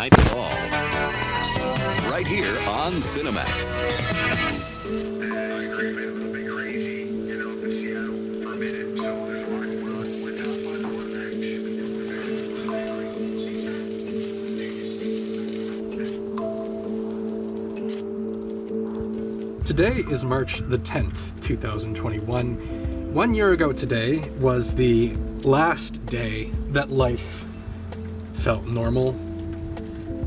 Night at all. Right here on Cinemax. I agree, man. It's a bit crazy, in Seattle for a minute. So there's a lot going on with that 5-1 match. Today is March the 10th, 2021. 1 year ago today was the last day that life felt normal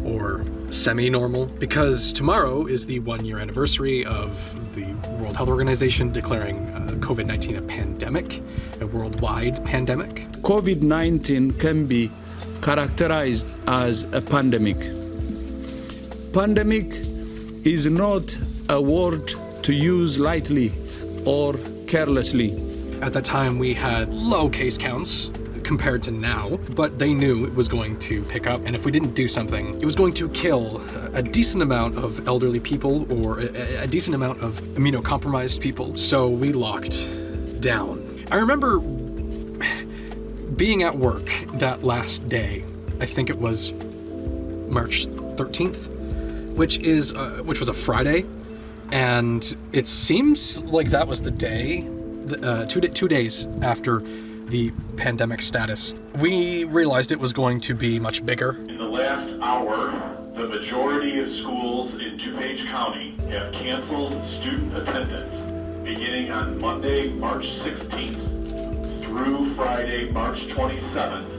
or semi-normal, because tomorrow is the 1 year anniversary of the World Health Organization declaring COVID-19 a pandemic, a worldwide pandemic. COVID-19 can be characterized as a pandemic. Pandemic is not a word to use lightly or carelessly. At that time we had low case counts compared to now, but they knew it was going to pick up, and if we didn't do something, it was going to kill a decent amount of elderly people or a decent amount of immunocompromised people. So we locked down. I remember being at work that last day. I think it was March 13th, which was a Friday, and it seems like that was the day, 2 days after the pandemic status. We realized it was going to be much bigger. In the last hour, the majority of schools in DuPage County have canceled student attendance beginning on Monday, March 16th through Friday, March 27th,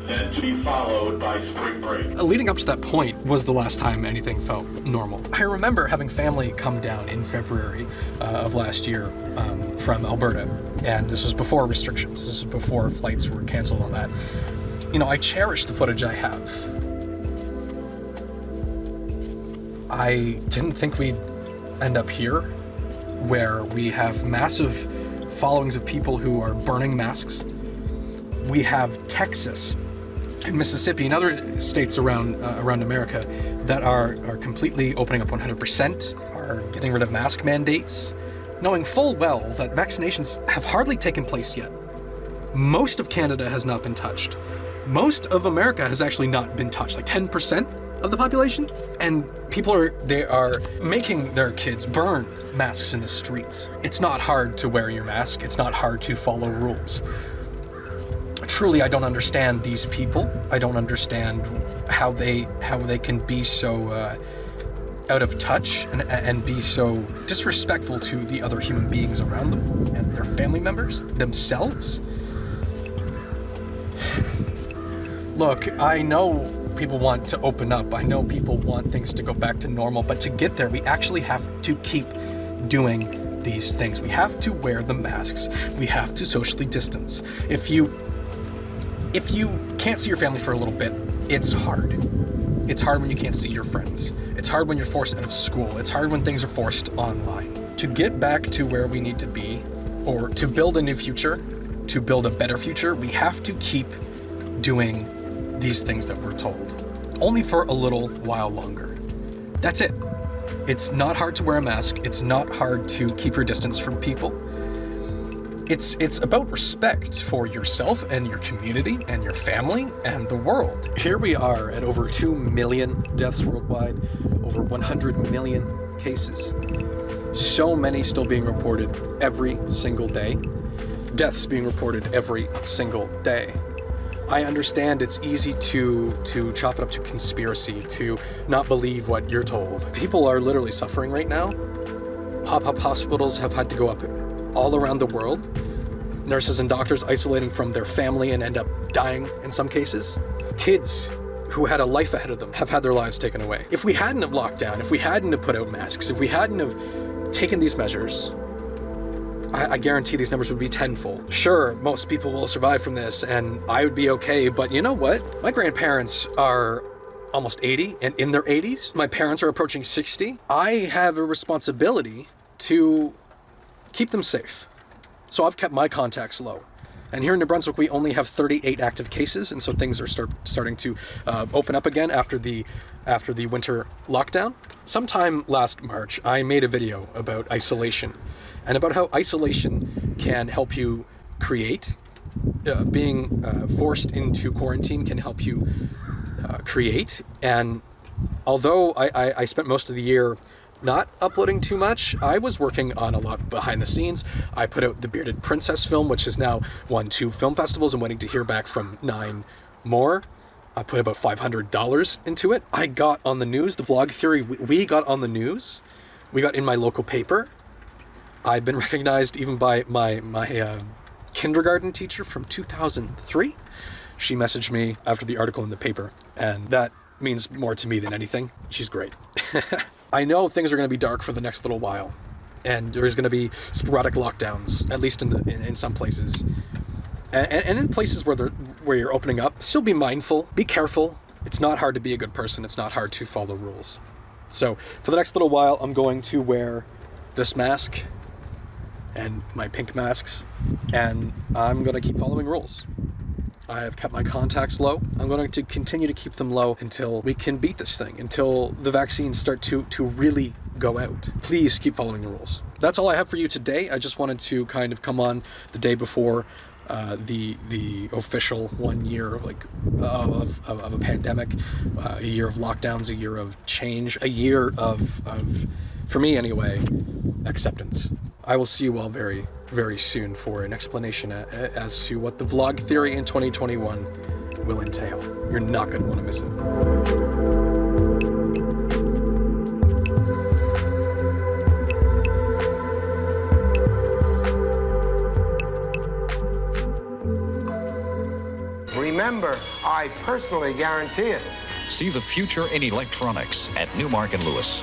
then to be followed by spring break. Leading up to that point was the last time anything felt normal. I remember having family come down in February of last year from Alberta, and this was before restrictions. This was before flights were canceled on that. I cherish the footage I have. I didn't think we'd end up here, where we have massive followings of people who are burning masks. We have Texas and Mississippi and other states around America that are completely opening up 100%, are getting rid of mask mandates, knowing full well that vaccinations have hardly taken place yet. Most of Canada has not been touched. Most of America has actually not been touched, like 10% of the population. And people are making their kids burn masks in the streets. It's not hard to wear your mask. It's not hard to follow rules. Truly, I don't understand these people. I don't understand how they can be so out of touch and be so disrespectful to the other human beings around them and their family members, themselves. Look, I know people want to open up. I know people want things to go back to normal, but to get there, we actually have to keep doing these things. We have to wear the masks. We have to socially distance. If you can't see your family for a little bit, it's hard. It's hard when you can't see your friends. It's hard when you're forced out of school. It's hard when things are forced online. To get back to where we need to be, or to build a new future, to build a better future, we have to keep doing these things that we're told. Only for a little while longer. That's it. It's not hard to wear a mask. It's not hard to keep your distance from people. It's about respect for yourself and your community and your family and the world. Here we are at over 2 million deaths worldwide, over 100 million cases. So many still being reported every single day. Deaths being reported every single day. I understand it's easy to chop it up to conspiracy, to not believe what you're told. People are literally suffering right now. Pop-up hospitals have had to go up all around the world. Nurses and doctors isolating from their family and end up dying in some cases. Kids who had a life ahead of them have had their lives taken away. If we hadn't have locked down, if we hadn't have put out masks, if we hadn't have taken these measures, I guarantee these numbers would be tenfold. Sure, most people will survive from this and I would be okay, but you know what? My grandparents are almost 80 and in their 80s. My parents are approaching 60. I have a responsibility to keep them safe. So I've kept my contacts low. And here in New Brunswick, we only have 38 active cases, and so things are starting to open up again after the winter lockdown. Sometime last March, I made a video about isolation and about how isolation can help you create. Being forced into quarantine can help you create. And although I spent most of the year not uploading too much, I was working on a lot behind the scenes. I put out the Bearded Princess film, which has now won 2 film festivals and waiting to hear back from 9 more. I put about $500 into it. I got on the news, TheVlogTheory, we got on the news. We got in my local paper. I've been recognized even by my kindergarten teacher from 2003. She messaged me after the article in the paper, and that means more to me than anything. She's great. I know things are going to be dark for the next little while, and there's going to be sporadic lockdowns, at least in some places. And in places where you're opening up, still be mindful, be careful. It's not hard to be a good person. It's not hard to follow rules. So for the next little while, I'm going to wear this mask and my pink masks, and I'm going to keep following rules. I have kept my contacts low. I'm going to continue to keep them low until we can beat this thing, until the vaccines start to really go out. Please keep following the rules. That's all I have for you today. I just wanted to kind of come on the day before the official 1 year of a pandemic, a year of lockdowns, a year of change, a year of for me anyway, acceptance. I will see you all very, very soon for an explanation as to what the vlog theory in 2021 will entail. You're not going to want to miss it. Remember, I personally guarantee it. See the future in electronics at Newmark and Lewis.